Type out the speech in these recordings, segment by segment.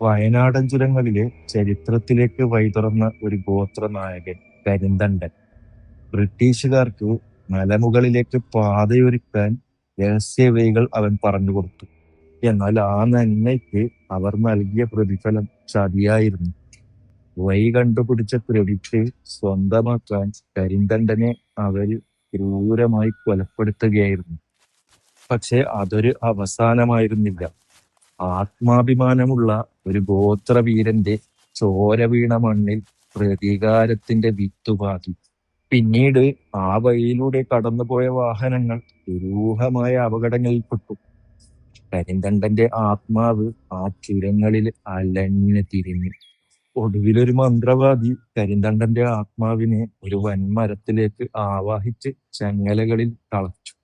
വയനാടൻ ചുരങ്ങളിലെ ചരിത്രത്തിലേക്ക് വഴിതുറന്ന ഒരു ഗോത്രനായകൻ കരിന്തണ്ടൻ. ബ്രിട്ടീഷുകാർക്ക് മലമുകളിലേക്ക് പാതയൊരുക്കാൻ രഹസ്യവഴികൾ അവൻ പറഞ്ഞുകൊടുത്തു. എന്നാൽ ആ നന്മയ്ക്ക് അവർ നൽകിയ പ്രതിഫലം ചതിയായിരുന്നു. വഴി കണ്ടുപിടിച്ച ക്രെഡിറ്റ് സ്വന്തമാക്കാൻ കരിന്തണ്ടനെ അവര് ക്രൂരമായി കൊലപ്പെടുത്തുകയായിരുന്നു. പക്ഷെ അതൊരു അവസാനമായിരുന്നില്ല. ആത്മാഭിമാനമുള്ള ഒരു ഗോത്രവീരന്റെ ചോര വീണ മണ്ണിൽ പ്രതികാരത്തിന്റെ വിത്തുപാകി. പിന്നീട് ആ വഴിയിലൂടെ കടന്നുപോയ വാഹനങ്ങൾ ദുരൂഹമായ അപകടങ്ങളിൽപ്പെട്ടു. കരിന്തണ്ടന്റെ ആത്മാവ് ആ ചുരങ്ങളിൽ അലഞ്ഞു തിരിഞ്ഞു. ഒടുവിലൊരു മന്ത്രവാദി കരിന്തണ്ടന്റെ ആത്മാവിനെ ഒരു വൻമരത്തിലേക്ക് ആവാഹിച്ച് ചങ്ങലകളിൽ തളച്ചു.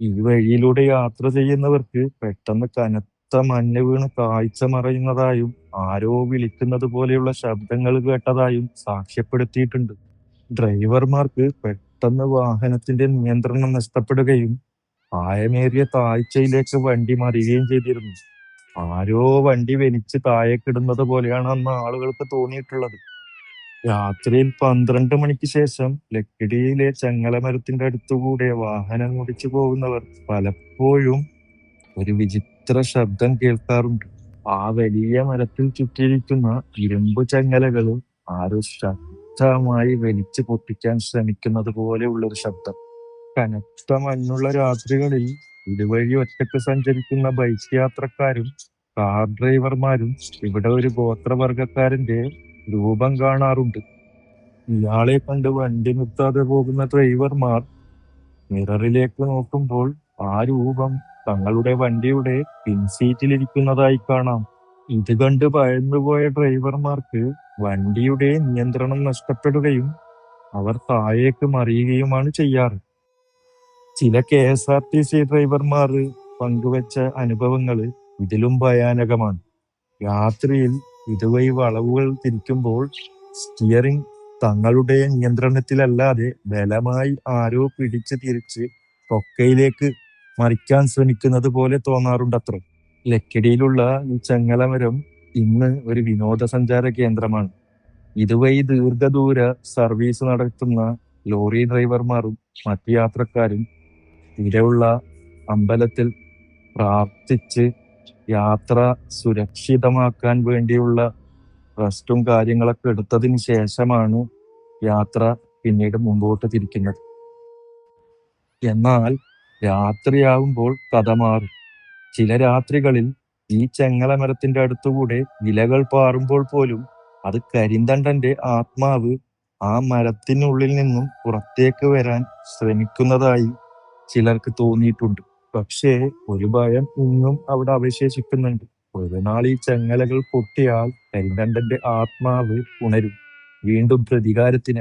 ഈ വഴിയിലൂടെ യാത്ര ചെയ്യുന്നവർക്ക് പെട്ടെന്ന് കനത്ത മഞ്ഞ് വീണ് കാഴ്ച മറയുന്നതായും ആരോ വിളിക്കുന്നത് പോലെയുള്ള ശബ്ദങ്ങൾ കേട്ടതായും സാക്ഷ്യപ്പെടുത്തിയിട്ടുണ്ട്. ഡ്രൈവർമാർക്ക് പെട്ടെന്ന് വാഹനത്തിന്റെ നിയന്ത്രണം നഷ്ടപ്പെടുകയും ആയമേറിയ താഴ്ചയിലേക്ക് വണ്ടി മറിയുകയും ചെയ്തിരുന്നു. ആരോ വണ്ടി വലിച്ച് താഴേക്കിടുന്നത് പോലെയാണ് അന്ന് ആളുകൾക്ക് തോന്നിയിട്ടുള്ളത്. രാത്രിയിൽ 12 മണിക്ക് ശേഷം ലക്കിടിയിലെ ചങ്ങലമരത്തിന്റെ അടുത്തുകൂടെ വാഹനം ഓടിച്ചു പോകുന്നവർ പലപ്പോഴും ഒരു വിചിത്ര ശബ്ദം കേൾക്കാറുണ്ട്. ആ വലിയ മരത്തിൽ ചുറ്റിയിരിക്കുന്ന ഇരുമ്പ് ചങ്ങലകൾ ആരോ ശക്തമായി വലിച്ചു പൊട്ടിക്കാൻ ശ്രമിക്കുന്നത് പോലെയുള്ള ഒരു ശബ്ദം. കനത്ത മഞ്ഞുള്ള രാത്രികളിൽ ഇതുവഴി ഒറ്റക്ക് സഞ്ചരിക്കുന്ന ബൈക്ക് യാത്രക്കാരും കാർ ഡ്രൈവർമാരും ഇവിടെ ഒരു ഗോത്രവർഗക്കാരന്റെ രൂപം കാണാറുണ്ട്. ഇയാളെ കണ്ട് വണ്ടി നിർത്താതെ പോകുന്ന ഡ്രൈവർമാർ മിററിലേക്ക് നോക്കുമ്പോൾ ആ രൂപം തങ്ങളുടെ വണ്ടിയുടെ പിൻസീറ്റിലിരിക്കുന്നതായി കാണാം. ഇത് കണ്ട് ഭയന്നുപോയ ഡ്രൈവർമാർക്ക് വണ്ടിയുടെ നിയന്ത്രണം നഷ്ടപ്പെടുകയും അവർ താഴേക്ക് മറിയുകയുമാണ് ചെയ്യാറ്. ചില KSRTC ഡ്രൈവർമാർ പങ്കുവച്ച അനുഭവങ്ങൾ ഇതിലും ഭയാനകമാണ്. രാത്രിയിൽ ഇതുവഴി വളവുകൾ തിരിക്കുമ്പോൾ സ്റ്റിയറിംഗ് തങ്ങളുടെ നിയന്ത്രണത്തിലല്ലാതെ ബലമായി ആരോ പിടിച്ച് തിരിച്ച് കൊക്കയിലേക്ക് മറിക്കാൻ ശ്രമിക്കുന്നത് പോലെ തോന്നാറുണ്ടത്രേ. ലക്കിടിയിലുള്ള ഈ ചങ്ങലമരം ഇന്ന് ഒരു വിനോദസഞ്ചാര കേന്ദ്രമാണ്. ഇതുവഴി ദീർഘദൂര സർവീസ് നടത്തുന്ന ലോറി ഡ്രൈവർമാരും മറ്റു യാത്രക്കാരും ഇവിടെയുള്ള അമ്പലത്തിൽ പ്രാർത്ഥിച്ച് യാത്ര സുരക്ഷിതമാക്കാൻ വേണ്ടിയുള്ള റെസ്റ്റും കാര്യങ്ങളൊക്കെ എടുത്തതിന് ശേഷമാണ് യാത്ര പിന്നീട് മുമ്പോട്ട് തിരിക്കുന്നത്. എന്നാൽ രാത്രിയാവുമ്പോൾ കഥ മാറും. ചില രാത്രികളിൽ ഈ ചെങ്ങലമരത്തിന്റെ അടുത്തുകൂടെ ഇലകൾ പാറുമ്പോൾ പോലും അത് കരിന്തണ്ടന്റെ ആത്മാവ് ആ മരത്തിനുള്ളിൽ നിന്നും പുറത്തേക്ക് വരാൻ ശ്രമിക്കുന്നതായി ചിലർക്ക് തോന്നിയിട്ടുണ്ട്. പക്ഷേ ഒരു ഭയം ഇന്നും അവിടെ അവശേഷിക്കുന്നുണ്ട്. ഒരു നാൾ ഈ ചങ്ങലകൾ പൊട്ടിയാൽ കരിന്തണ്ടന്റെ ആത്മാവ് ഉണരും, വീണ്ടും പ്രതികാരത്തിന്.